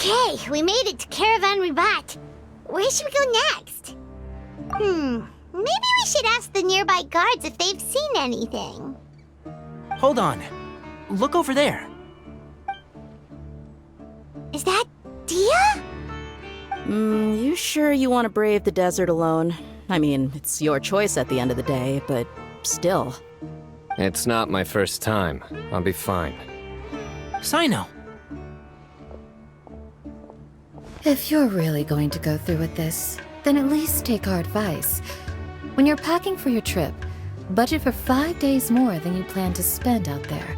Okay, we made it to Caravan Ribat. Where should we go next? Maybe we should ask the nearby guards if they've seen anything. Hold on. Look over there. Is that Dia? You sure you want to brave the desert alone? I mean, it's your choice at the end of the day, but still. It's not my first time. I'll be fine. Sino. If you're really going to go through with this, then at least take our advice. When you're packing for your trip, budget for 5 days more than you plan to spend out there.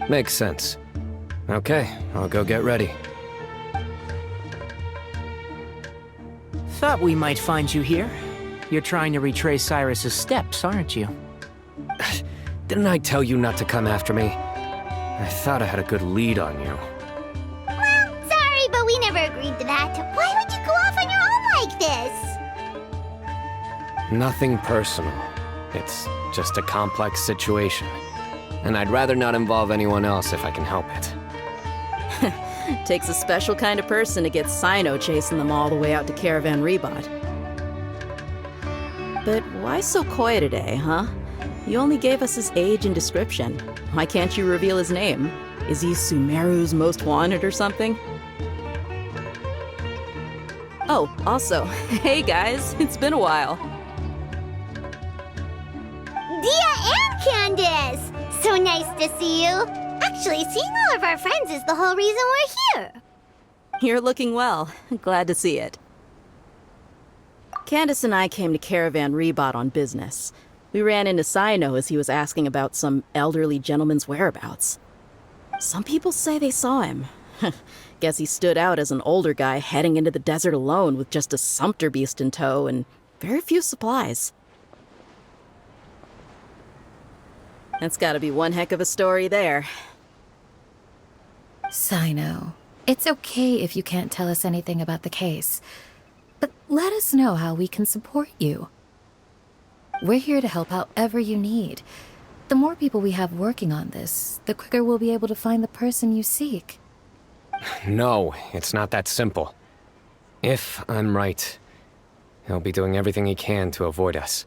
Makes sense. Okay, I'll go get ready. Thought we might find you here. You're trying to retrace Cyrus's steps, aren't you? Didn't I tell you not to come after me? I thought I had a good lead on you. Well, sorry, but we never agreed to that. Why would you go off on your own like this? Nothing personal. It's just a complex situation. And I'd rather not involve anyone else if I can help it. Takes a special kind of person to get Sino chasing them all the way out to Caravan Ribat. But why so coy today, huh? You only gave us his age and description. Why can't you reveal his name? Is he Sumeru's most wanted or something? Oh, also, hey guys, it's been a while. Dia and Candace! So nice to see you. Actually, seeing all of our friends is the whole reason we're here. You're looking well. Glad to see it. Candace and I came to Caravan Ribat on business. We ran into Sino as he was asking about some elderly gentleman's whereabouts. Some people say they saw him. Guess he stood out as an older guy heading into the desert alone with just a sumpter beast in tow and very few supplies. That's gotta be one heck of a story there. Sino, it's okay if you can't tell us anything about the case, but let us know how we can support you. We're here to help however you need. The more people we have working on this, the quicker we'll be able to find the person you seek. No, it's not that simple. If I'm right, he'll be doing everything he can to avoid us.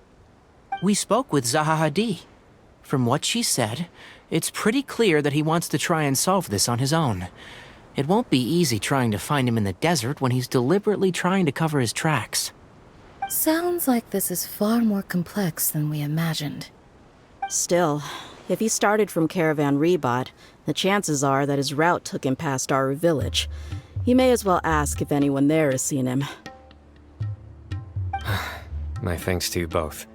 We spoke with Zaha Hadid. From what she said, it's pretty clear that he wants to try and solve this on his own. It won't be easy trying to find him in the desert when he's deliberately trying to cover his tracks. Sounds like this is far more complex than we imagined. Still, if he started from Caravan Ribat, the chances are that his route took him past our village. You may as well ask if anyone there has seen him. My thanks to you both.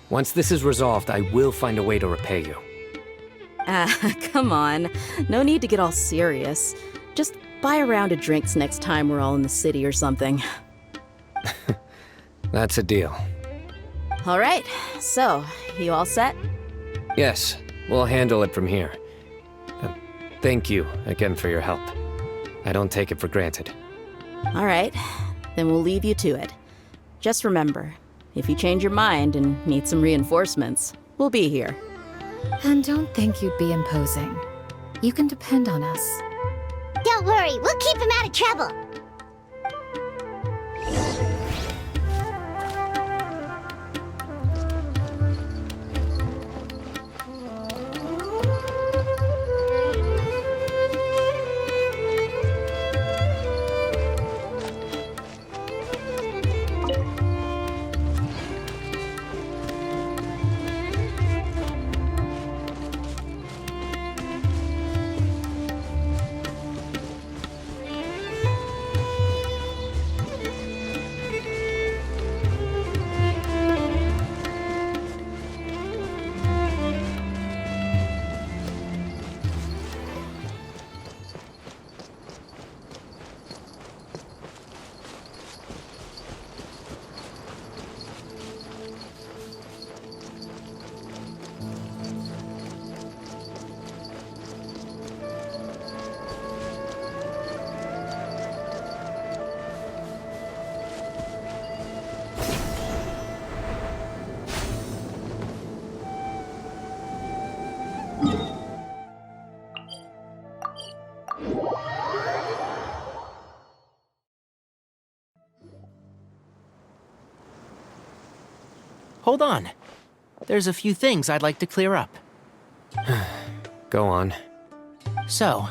Once this is resolved, I will find a way to repay you. Come on. No need to get all serious. Just buy a round of drinks next time we're all in the city or something. That's a deal. All right, so, you all set? Yes, we'll handle it from here. Thank you again for your help. I don't take it for granted. All right, then we'll leave you to it. Just remember, if you change your mind and need some reinforcements, we'll be here. And don't think you'd be imposing. You can depend on us. Don't worry, we'll keep him out of trouble. hold on. There's a few things I'd like to clear up. Go on. So,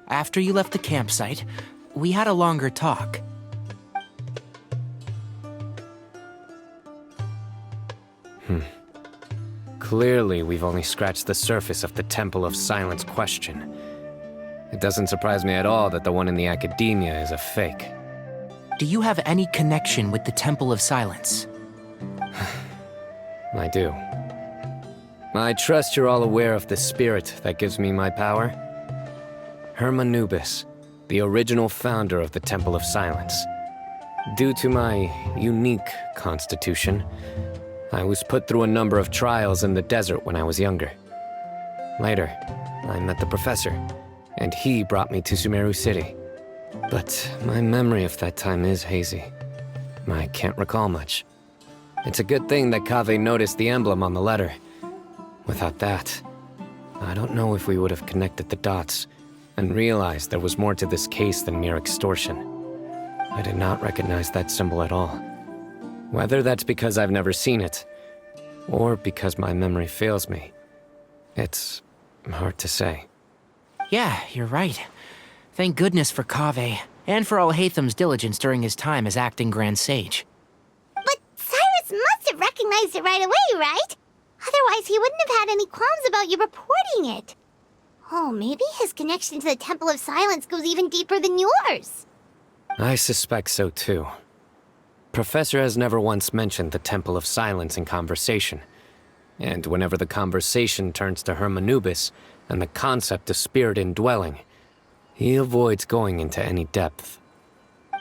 after you left the campsite, we had a longer talk. Clearly, we've only scratched the surface of the Temple of Silence question. It doesn't surprise me at all that the one in the academia is a fake. Do you have any connection with the Temple of Silence? I do. I trust you're all aware of the spirit that gives me my power. Hermanubis, the original founder of the Temple of Silence. Due to my unique constitution, I was put through a number of trials in the desert when I was younger. Later, I met the professor, and he brought me to Sumeru City. But my memory of that time is hazy. I can't recall much. It's a good thing that Kaveh noticed the emblem on the letter. Without that, I don't know if we would have connected the dots and realized there was more to this case than mere extortion. I did not recognize that symbol at all. Whether that's because I've never seen it, or because my memory fails me, it's hard to say. Yeah, you're right. Thank goodness for Kaveh, and for Alhaitham's diligence during his time as acting Grand Sage. But Cyrus must have recognized it right away, right? Otherwise, he wouldn't have had any qualms about you reporting it. Oh, maybe his connection to the Temple of Silence goes even deeper than yours. I suspect so too. Professor has never once mentioned the Temple of Silence in conversation. And whenever the conversation turns to Hermanubis and the concept of spirit indwelling, he avoids going into any depth.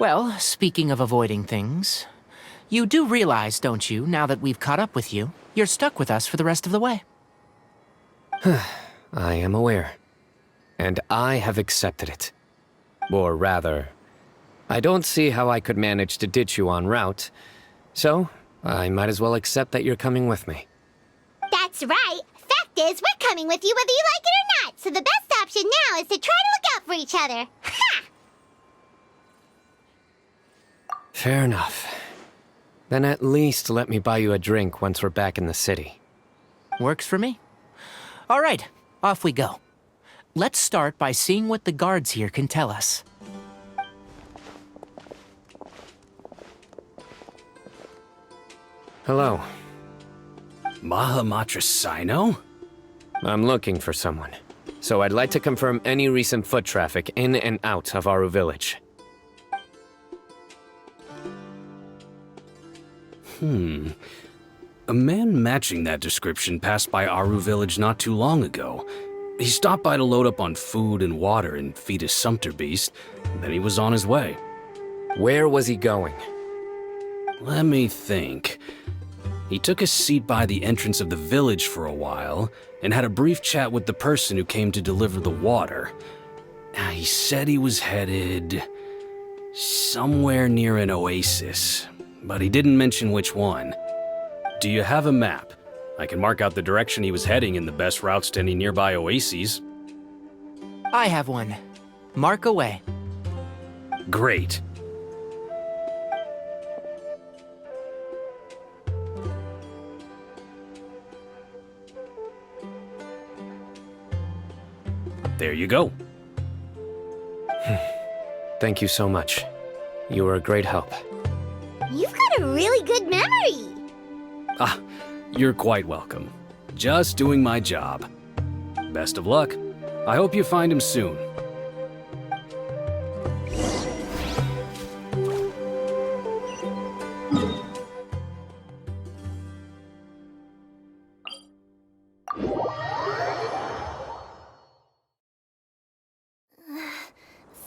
Well, speaking of avoiding things, you do realize, don't you, now that we've caught up with you, you're stuck with us for the rest of the way. I am aware. And I have accepted it. Or rather, I don't see how I could manage to ditch you en route, so I might as well accept that you're coming with me. That's right. Fact is, we're coming with you whether you like it or not, so the best option now is to try to look out for each other. Ha! Fair enough. Then at least let me buy you a drink once we're back in the city. Works for me. All right, off we go. Let's start by seeing what the guards here can tell us. Hello. Mahamatra Sino? I'm looking for someone. So I'd like to confirm any recent foot traffic in and out of Aru Village. A man matching that description passed by Aru Village not too long ago. He stopped by to load up on food and water and feed his sumpter beast, then he was on his way. Where was he going? Let me think. He took a seat by the entrance of the village for a while and had a brief chat with the person who came to deliver the water. He said he was headed somewhere near an oasis, but he didn't mention which one. Do you have a map? I can mark out the direction he was heading and the best routes to any nearby oases. I have one. Mark away. Great. There you go. Thank you so much. You were a great help. You've got a really good memory. Ah, you're quite welcome. Just doing my job. Best of luck. I hope you find him soon.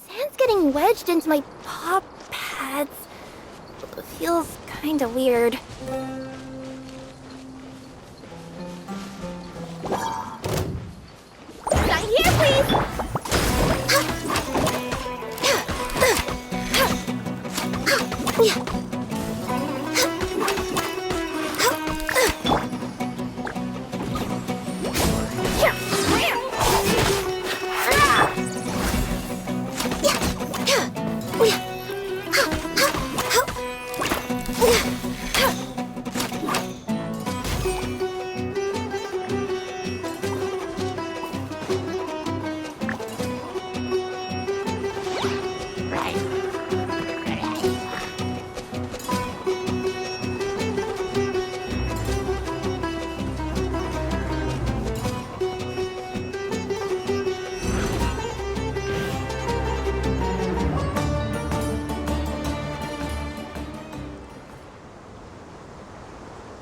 Sand's getting wedged into my paw pads. Feels kinda weird. Right here, please!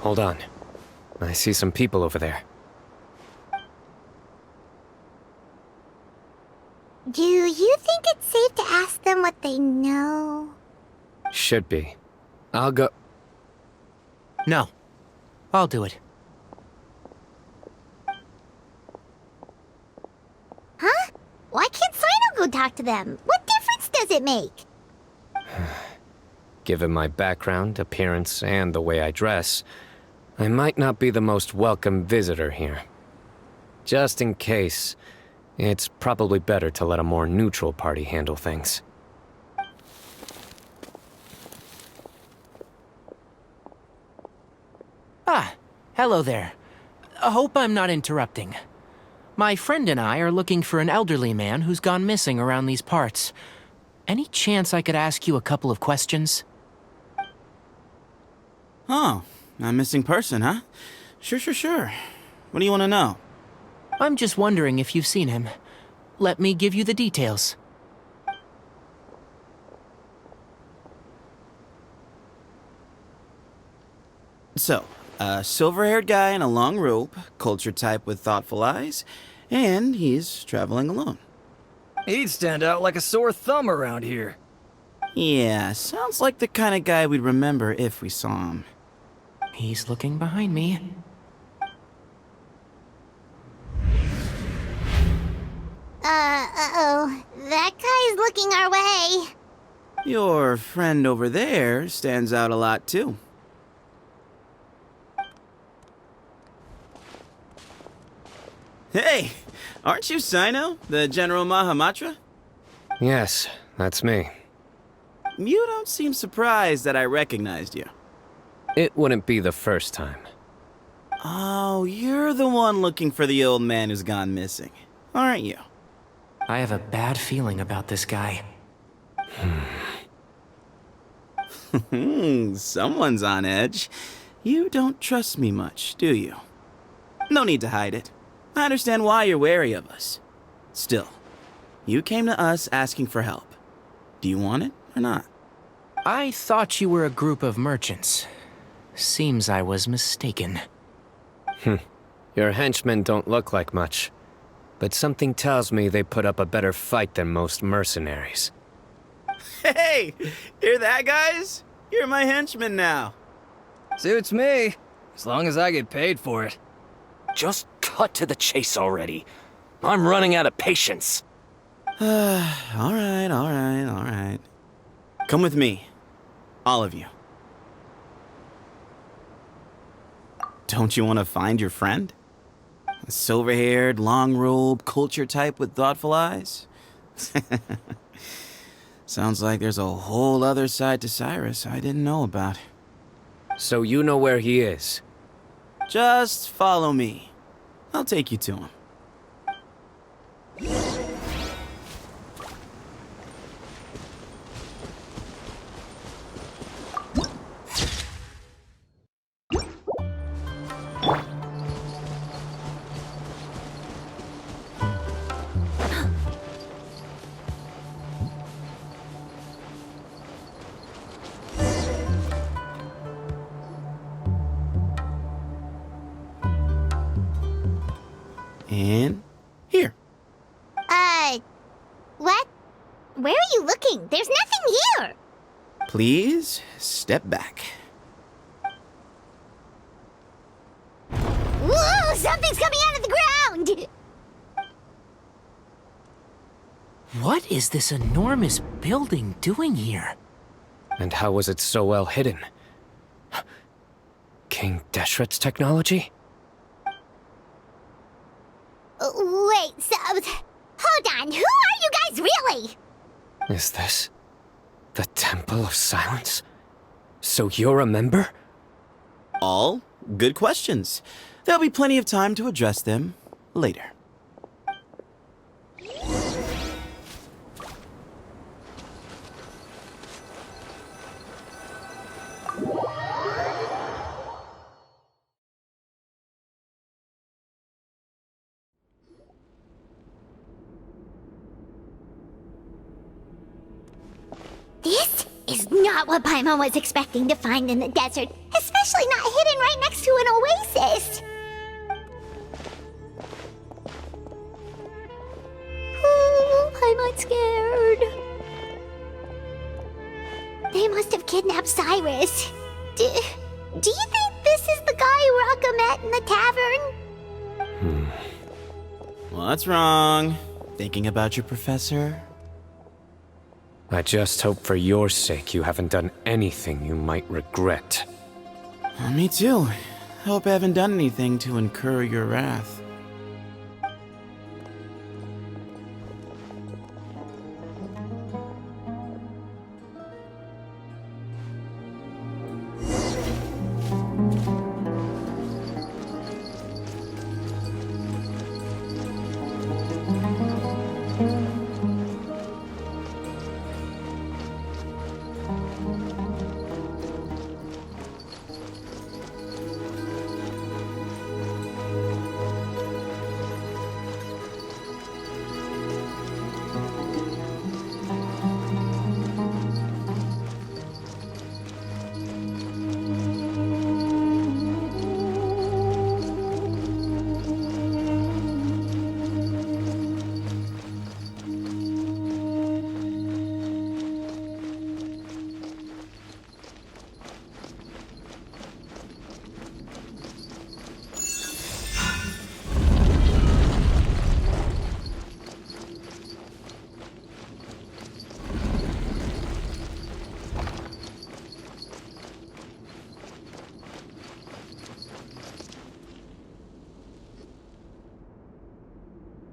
hold on. I see some people over there. Do you think it's safe to ask them what they know? Should be. I'll go. No. I'll do it. Huh? Why can't Sino go talk to them? What difference does it make? Given my background, appearance, and the way I dress, I might not be the most welcome visitor here. Just in case, it's probably better to let a more neutral party handle things. Ah, hello there. I hope I'm not interrupting. My friend and I are looking for an elderly man who's gone missing around these parts. Any chance I could ask you a couple of questions? Oh, a missing person, huh? Sure. What do you want to know? I'm just wondering if you've seen him. Let me give you the details. So, a silver-haired guy in a long robe, culture type with thoughtful eyes, and he's traveling alone. He'd stand out like a sore thumb around here. Yeah, sounds like the kind of guy we'd remember if we saw him. He's looking behind me. Uh-oh. That guy's looking our way. Your friend over there stands out a lot, too. Hey, aren't you Sino, the General Mahamatra? Yes, that's me. You don't seem surprised that I recognized you. It wouldn't be the first time. Oh, you're the one looking for the old man who's gone missing, aren't you? I have a bad feeling about this guy. Someone's on edge. You don't trust me much, do you? No need to hide it. I understand why you're wary of us. Still, you came to us asking for help. Do you want it or not? I thought you were a group of merchants. Seems I was mistaken. Your henchmen don't look like much, but something tells me they put up a better fight than most mercenaries. Hey, hear that, guys? You're my henchmen now. Suits me, as long as I get paid for it. Just cut to the chase already. I'm running out of patience. All right. Come with me. All of you. Don't you want to find your friend? A silver-haired, long-robed, culture type with thoughtful eyes? Sounds like there's a whole other side to Cyrus I didn't know about. So you know where he is? Just follow me. I'll take you to him. And here. What? Where are you looking? There's nothing here. Please step back. Whoa, something's coming out of the ground. What is this enormous building doing here? And how was it so well hidden? King Deshret's technology? Wait, so... Hold on, who are you guys really? Is this the Temple of Silence? So you're a member? All good questions. There'll be plenty of time to address them later. This is not what Paimon was expecting to find in the desert, especially not hidden right next to an oasis. I'm scared. They must have kidnapped Cyrus. Do you think this is the guy Rocco met in the tavern? What's wrong? Thinking about your professor? I just hope for your sake you haven't done anything you might regret. Me too. I hope I haven't done anything to incur your wrath.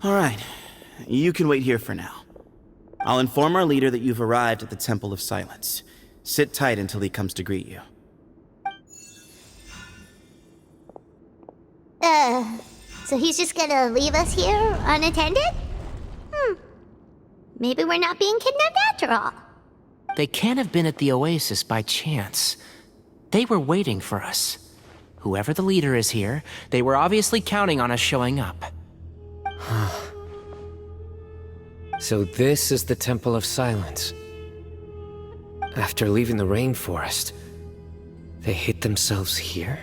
Alright, you can wait here for now. I'll inform our leader that you've arrived at the Temple of Silence. Sit tight until he comes to greet you. So he's just gonna leave us here unattended? Maybe we're not being kidnapped after all. They can't have been at the oasis by chance. They were waiting for us. Whoever the leader is here, they were obviously counting on us showing up. So this is the Temple of Silence. After leaving the rainforest, they hid themselves here?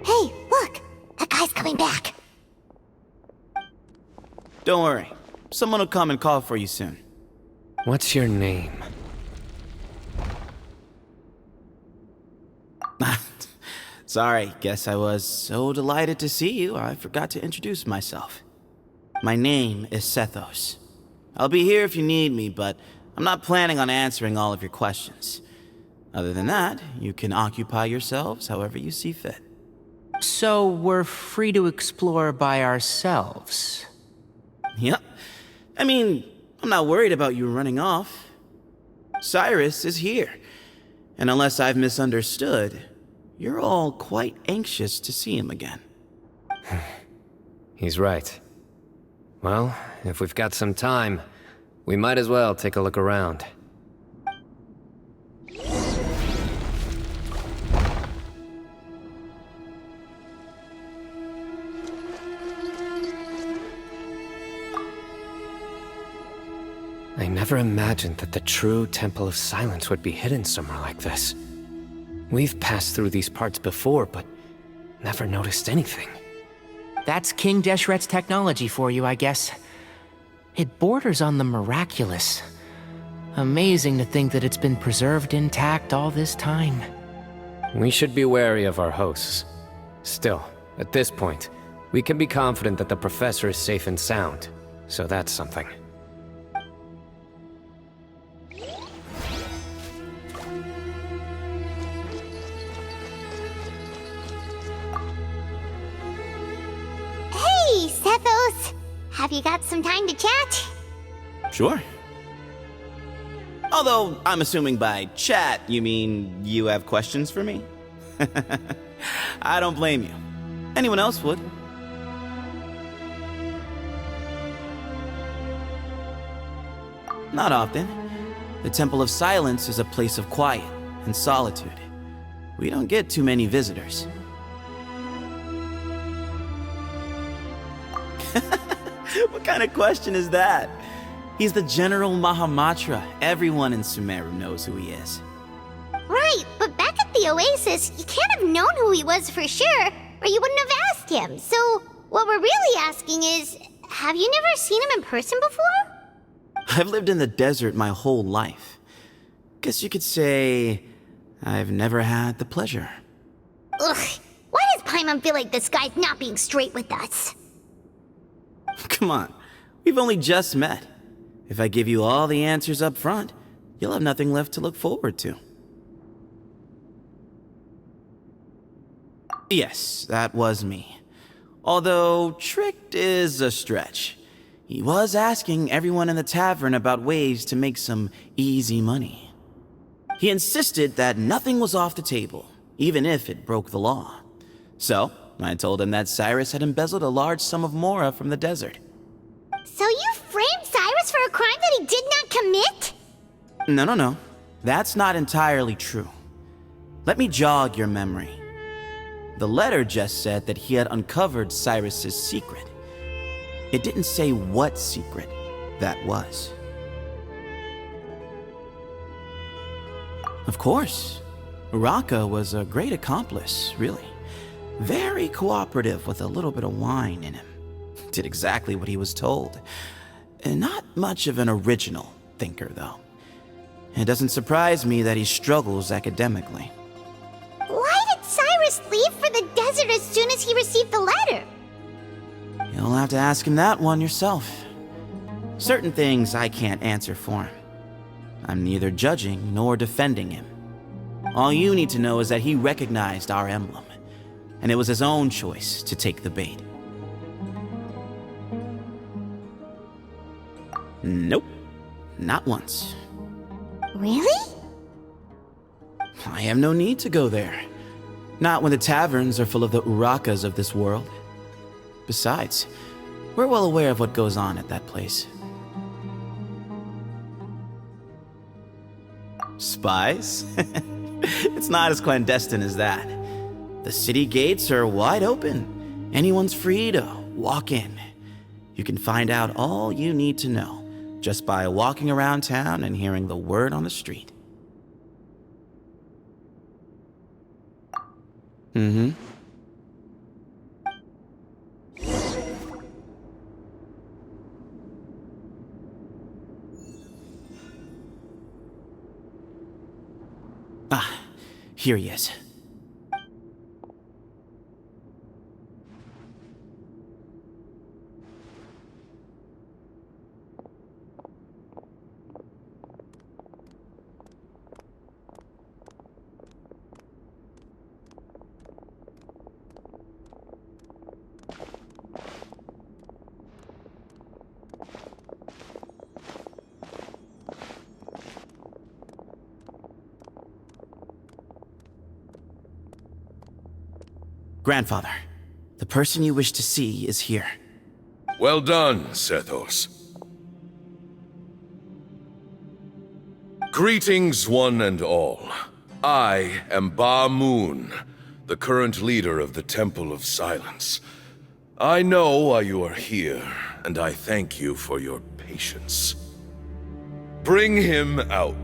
Hey, look! That guy's coming back. Don't worry. Someone will come and call for you soon. What's your name? Sorry, guess I was so delighted to see you, I forgot to introduce myself. My name is Sethos. I'll be here if you need me, but I'm not planning on answering all of your questions. Other than that, you can occupy yourselves however you see fit. So we're free to explore by ourselves. Yep. I mean, I'm not worried about you running off. Cyrus is here. And unless I've misunderstood, you're all quite anxious to see him again. He's right. Well, if we've got some time, we might as well take a look around. I never imagined that the true Temple of Silence would be hidden somewhere like this. We've passed through these parts before, but never noticed anything. That's King Deshret's technology for you, I guess. It borders on the miraculous. Amazing to think that it's been preserved intact all this time. We should be wary of our hosts. Still, at this point, we can be confident that the professor is safe and sound, so that's something. Hey, Sethos! Have you got some time to chat? Sure. Although, I'm assuming by chat, you mean you have questions for me? I don't blame you. Anyone else would. Not often. The Temple of Silence is a place of quiet and solitude. We don't get too many visitors. What kind of question is that? He's the General Mahamatra. Everyone in Sumeru knows who he is. the Oasis, you can't have known who he was for sure, or you wouldn't have asked him. So, what we're really asking is, have you never seen him in person before? I've lived in the desert my whole life. Guess you could say I've never had the pleasure. Ugh, why does Paimon feel like this guy's not being straight with us? Come on, we've only just met. If I give you all the answers up front, you'll have nothing left to look forward to. Yes, that was me. Although, tricked is a stretch. He was asking everyone in the tavern about ways to make some easy money. He insisted that nothing was off the table, even if it broke the law. So, I told him that Cyrus had embezzled a large sum of mora from the desert. So you framed Cyrus for a crime that he did not commit? No. That's not entirely true. Let me jog your memory. The letter just said that he had uncovered Cyrus's secret. It didn't say what secret that was. Of course, Uraka was a great accomplice, really. Very cooperative with a little bit of wine in him. Did exactly what he was told. And not much of an original thinker, though. It doesn't surprise me that he struggles academically. Why did Cyrus leave for the desert as soon as he received the letter? You'll have to ask him that one yourself. Certain things I can't answer for him. I'm neither judging nor defending him. All you need to know is that he recognized our emblem, and it was his own choice to take the bait. Nope, not once. Really? I have no need to go there. Not when the taverns are full of the Urakas of this world. Besides, we're well aware of what goes on at that place. Spies? It's not as clandestine as that. The city gates are wide open. Anyone's free to walk in. You can find out all you need to know just by walking around town and hearing the word on the street. Mm-hmm. Ah, here he is. Grandfather, the person you wish to see is here. Well done, Sethos. Greetings, one and all. I am Ba Moon, the current leader of the Temple of Silence. I know why you are here, and I thank you for your patience. Bring him out.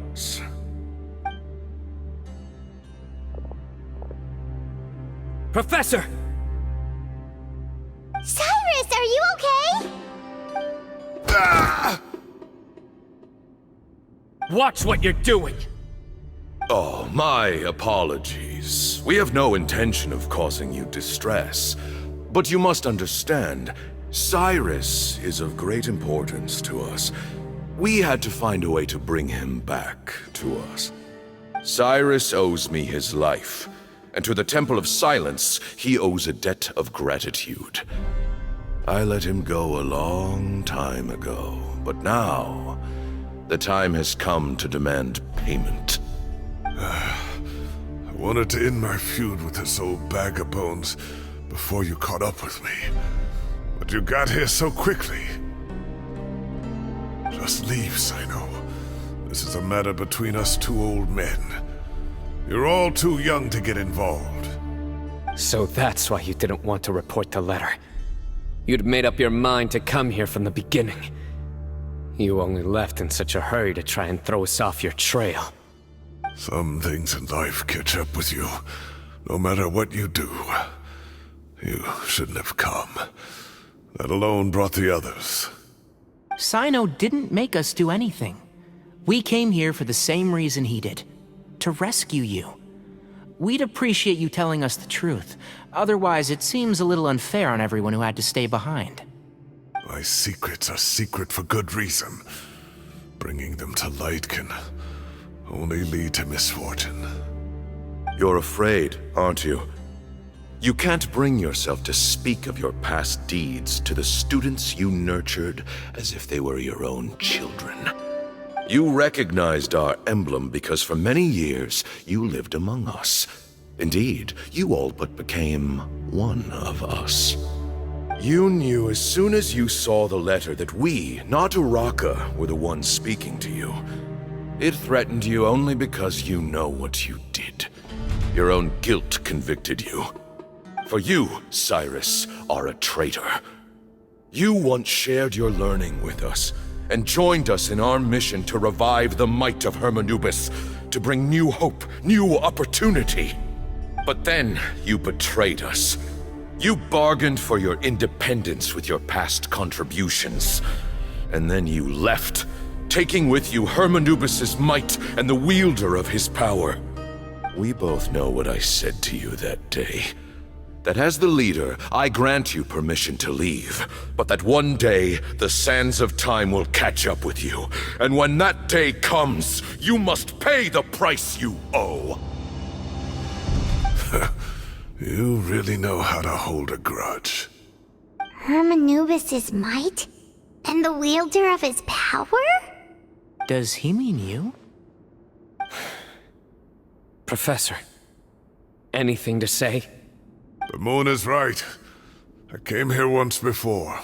Professor! Cyrus, are you okay? Ah! Watch what you're doing! Oh, my apologies. We have no intention of causing you distress. But you must understand, Cyrus is of great importance to us. We had to find a way to bring him back to us. Cyrus owes me his life, and to the Temple of Silence, he owes a debt of gratitude. I let him go a long time ago, but now, the time has come to demand payment. I wanted to end my feud with this old bag of bones before you caught up with me. But you got here so quickly. Just leave, Sino. This is a matter between us two old men. You're all too young to get involved. So that's why you didn't want to report the letter. You'd made up your mind to come here from the beginning. You only left in such a hurry to try and throw us off your trail. Some things in life catch up with you, no matter what you do. You shouldn't have come. That alone brought the others. Sino didn't make us do anything. We came here for the same reason he did. To rescue you. We'd appreciate you telling us the truth. Otherwise, it seems a little unfair on everyone who had to stay behind. My secrets are secret for good reason. Bringing them to light can only lead to misfortune. You're afraid, aren't you? You can't bring yourself to speak of your past deeds to the students you nurtured as if they were your own children. You recognized our emblem because for many years you lived among us. Indeed, you all but became one of us. You knew as soon as you saw the letter that we, not Uraka, were the ones speaking to you. It threatened you only because you know what you did. Your own guilt convicted you. For you, Cyrus, are a traitor. You once shared your learning with us, and joined us in our mission to revive the might of Hermanubis, to bring new hope, new opportunity. But then you betrayed us. You bargained for your independence with your past contributions. And then you left, taking with you Hermanubis' might and the wielder of his power. We both know what I said to you that day. That as the leader, I grant you permission to leave, but that one day, the sands of time will catch up with you. And when that day comes, you must pay the price you owe. You really know how to hold a grudge. Hermanubis' might? And the wielder of his power? Does he mean you? Professor, anything to say? The moon is right. I came here once before.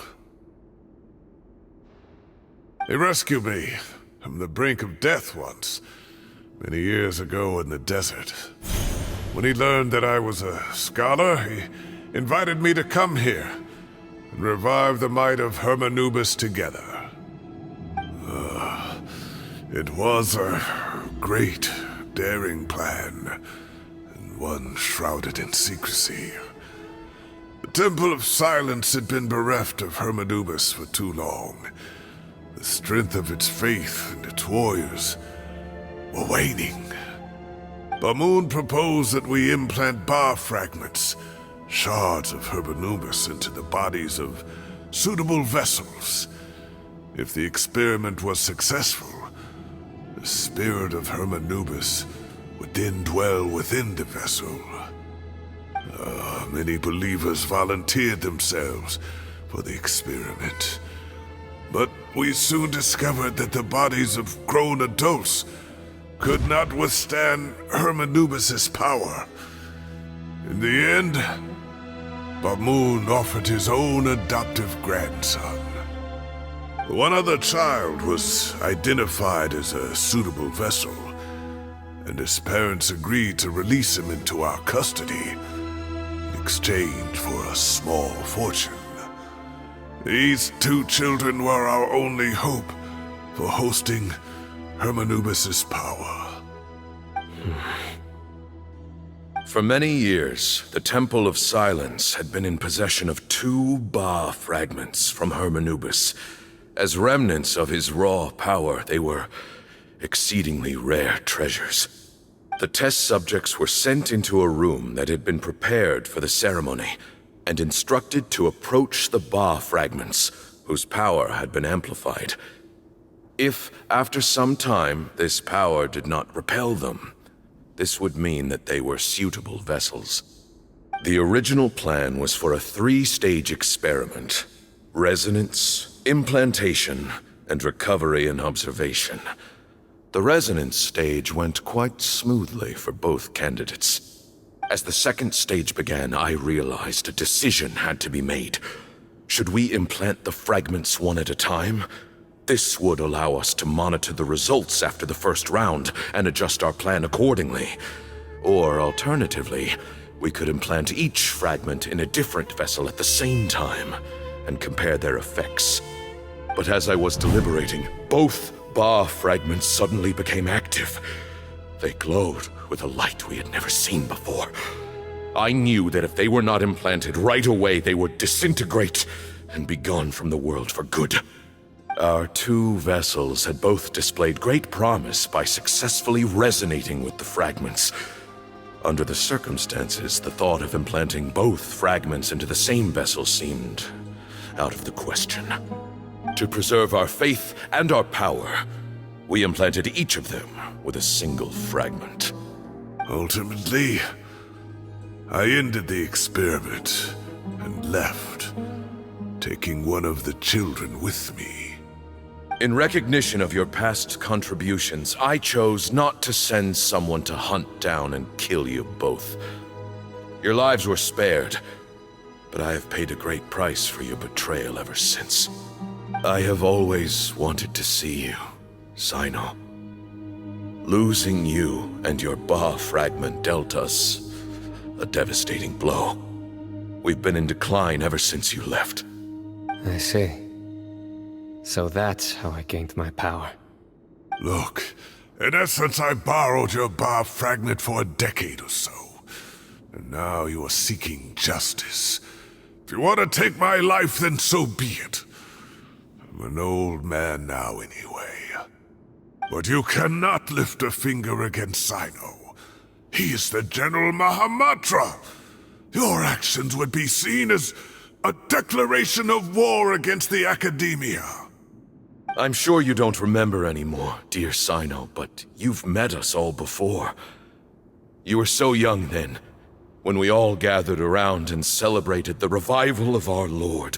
He rescued me from the brink of death once, many years ago in the desert. When he learned that I was a scholar, he invited me to come here and revive the might of Hermanubis together. It was a great, daring plan, and one shrouded in secrecy. The Temple of Silence had been bereft of Hermanubis for too long. The strength of its faith and its warriors were waning. Bamoon proposed that we implant bar fragments, shards of Hermanubis, into the bodies of suitable vessels. If the experiment was successful, the spirit of Hermanubis would then dwell within the vessel. Many believers volunteered themselves for the experiment. But we soon discovered that the bodies of grown adults could not withstand Hermanubis' power. In the end, Bamoon offered his own adoptive grandson. One other child was identified as a suitable vessel, and his parents agreed to release him into our custody in exchange for a small fortune. These two children were our only hope for hosting Hermanubis' power. For many years, the Temple of Silence had been in possession of 2 Ba fragments from Hermanubis. As remnants of his raw power, they were exceedingly rare treasures. The test subjects were sent into a room that had been prepared for the ceremony, and instructed to approach the Ba fragments, whose power had been amplified. If, after some time, this power did not repel them, this would mean that they were suitable vessels. The original plan was for a 3-stage experiment: resonance, implantation, and recovery and observation. The resonance stage went quite smoothly for both candidates. As the 2nd stage began, I realized a decision had to be made. Should we implant the fragments one at a time? This would allow us to monitor the results after the first round and adjust our plan accordingly. Or alternatively, we could implant each fragment in a different vessel at the same time and compare their effects. But as I was deliberating, both Ba fragments suddenly became active. They glowed with a light we had never seen before. I knew that if they were not implanted right away, they would disintegrate and be gone from the world for good. Our two vessels had both displayed great promise by successfully resonating with the fragments. Under the circumstances, the thought of implanting both fragments into the same vessel seemed out of the question. To preserve our faith and our power, we implanted each of them with a single fragment. Ultimately, I ended the experiment and left, taking one of the children with me. In recognition of your past contributions, I chose not to send someone to hunt down and kill you both. Your lives were spared, but I have paid a great price for your betrayal ever since. I have always wanted to see you, Sino. Losing you and your Ba fragment dealt us a devastating blow. We've been in decline ever since you left. I see. So that's how I gained my power. Look, in essence, I borrowed your Ba fragment for a decade or so. And now you are seeking justice. If you want to take my life, then so be it. I'm an old man now anyway. But you cannot lift a finger against Sino. He is the General Mahamatra. Your actions would be seen as a declaration of war against the Academia. I'm sure you don't remember anymore, dear Sino, but you've met us all before. You were so young then, when we all gathered around and celebrated the revival of our Lord.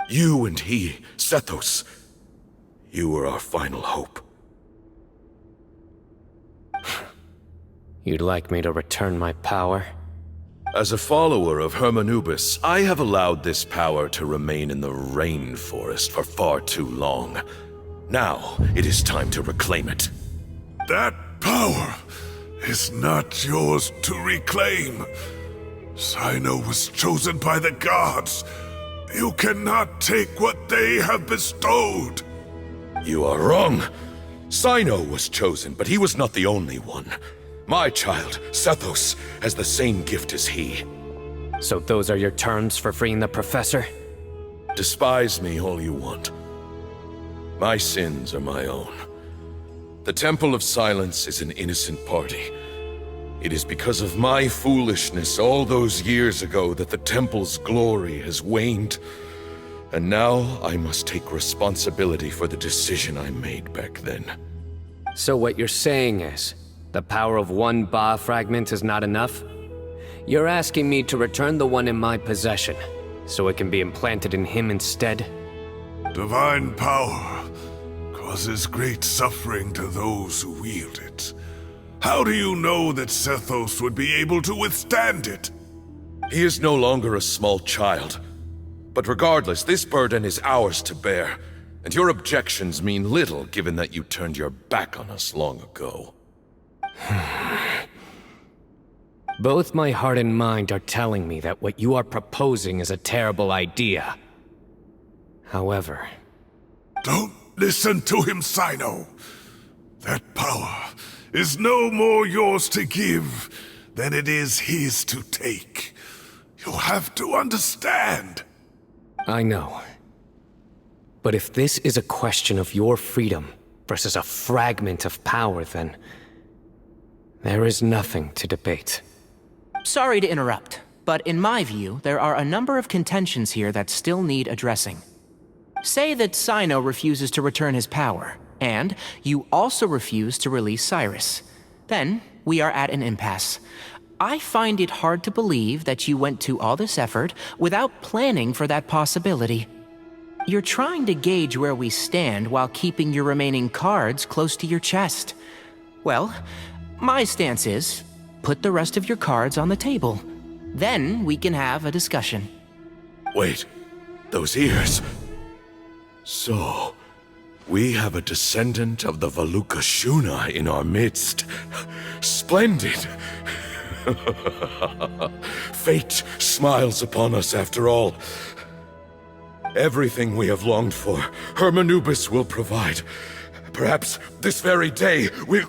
You and he, Sethos, you were our final hope. You'd like me to return my power? As a follower of Hermanubis, I have allowed this power to remain in the rainforest for far too long. Now, it is time to reclaim it. That power is not yours to reclaim. Sino was chosen by the gods. You cannot take what they have bestowed. You are wrong. Sino was chosen, but he was not the only one. My child, Sethos, has the same gift as he. So those are your terms for freeing the professor? Despise me all you want. My sins are my own. The Temple of Silence is an innocent party. It is because of my foolishness all those years ago that the Temple's glory has waned. And now I must take responsibility for the decision I made back then. So what you're saying is, the power of one Ba fragment is not enough? You're asking me to return the one in my possession, so it can be implanted in him instead? Divine power causes great suffering to those who wield it. How do you know that Sethos would be able to withstand it? He is no longer a small child. But regardless, this burden is ours to bear, and your objections mean little given that you turned your back on us long ago. Both my heart and mind are telling me that what you are proposing is a terrible idea. However... Don't listen to him, Sino. That power is no more yours to give than it is his to take. You have to understand. I know. But if this is a question of your freedom versus a fragment of power, then... there is nothing to debate. Sorry to interrupt, but in my view, there are a number of contentions here that still need addressing. Say that Sino refuses to return his power, and you also refuse to release Cyrus. Then, we are at an impasse. I find it hard to believe that you went to all this effort without planning for that possibility. You're trying to gauge where we stand while keeping your remaining cards close to your chest. Well, my stance is, put the rest of your cards on the table. Then we can have a discussion. Wait, those ears... So, we have a descendant of the Valukashuna in our midst. Splendid! Fate smiles upon us after all. Everything we have longed for, Hermanubis will provide. Perhaps this very day we'll...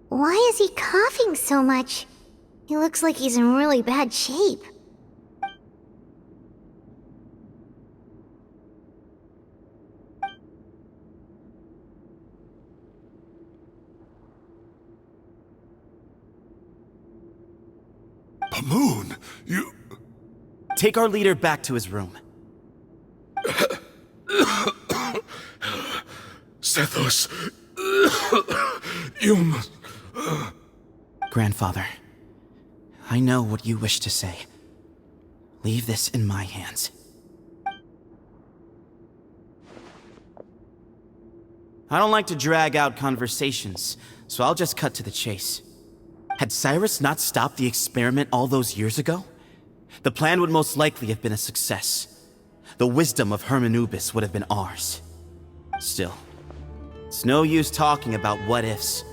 Why is he coughing so much? He looks like he's in really bad shape. Pamoon, you... Take our leader back to his room. Sethos, you must... Grandfather, I know what you wish to say. Leave this in my hands. I don't like to drag out conversations, so I'll just cut to the chase. Had Cyrus not stopped the experiment all those years ago, the plan would most likely have been a success. The wisdom of Hermanubis would have been ours. Still, it's no use talking about what-ifs.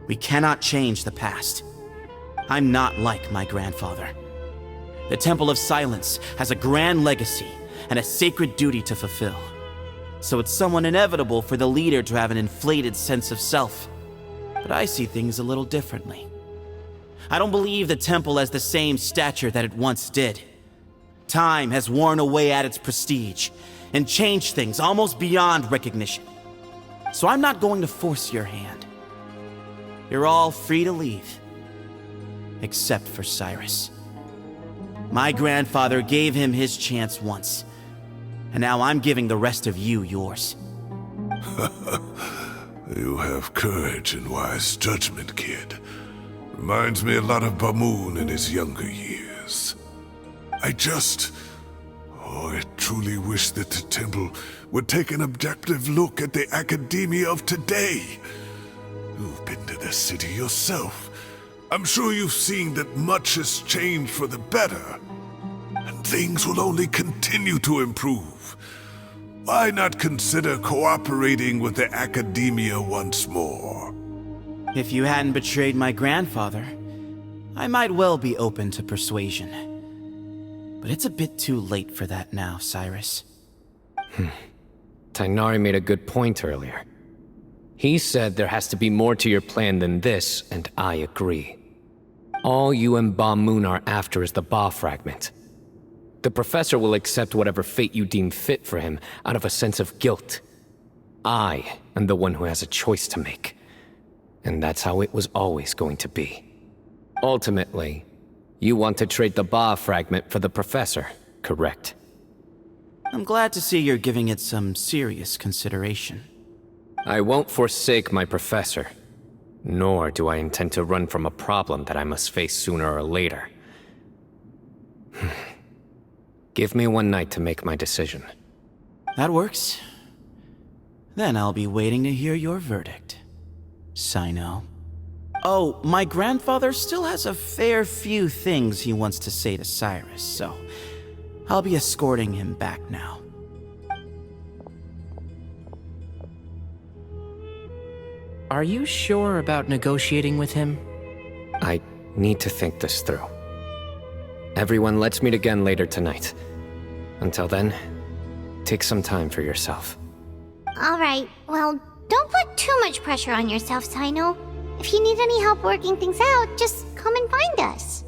We cannot change the past. I'm not like my grandfather. The Temple of Silence has a grand legacy and a sacred duty to fulfill. So it's somewhat inevitable for the leader to have an inflated sense of self. But I see things a little differently. I don't believe the temple has the same stature that it once did. Time has worn away at its prestige and changed things almost beyond recognition. So I'm not going to force your hand. You're all free to leave. Except for Cyrus. My grandfather gave him his chance once, and now I'm giving the rest of you yours. You have courage and wise judgment, kid. Reminds me a lot of Pamoon in his younger years. I truly wish that the temple would take an objective look at the academia of today. You've been to the city yourself. I'm sure you've seen that much has changed for the better. And things will only continue to improve. Why not consider cooperating with the academia once more? If you hadn't betrayed my grandfather, I might well be open to persuasion. But it's a bit too late for that now, Cyrus. Tainari made a good point earlier. He said there has to be more to your plan than this, and I agree. All you and Ba Moon are after is the Ba fragment. The professor will accept whatever fate you deem fit for him out of a sense of guilt. I am the one who has a choice to make. And that's how it was always going to be. Ultimately, you want to trade the Ba fragment for the professor, correct? I'm glad to see you're giving it some serious consideration. I won't forsake my professor, nor do I intend to run from a problem that I must face sooner or later. Give me one night to make my decision. That works. Then I'll be waiting to hear your verdict, Sino. Oh, my grandfather still has a fair few things he wants to say to Cyrus, so I'll be escorting him back now. Are you sure about negotiating with him? I need to think this through. Everyone, let's meet again later tonight. Until then, take some time for yourself. Alright, well, don't put too much pressure on yourself, Sino. If you need any help working things out, just come and find us.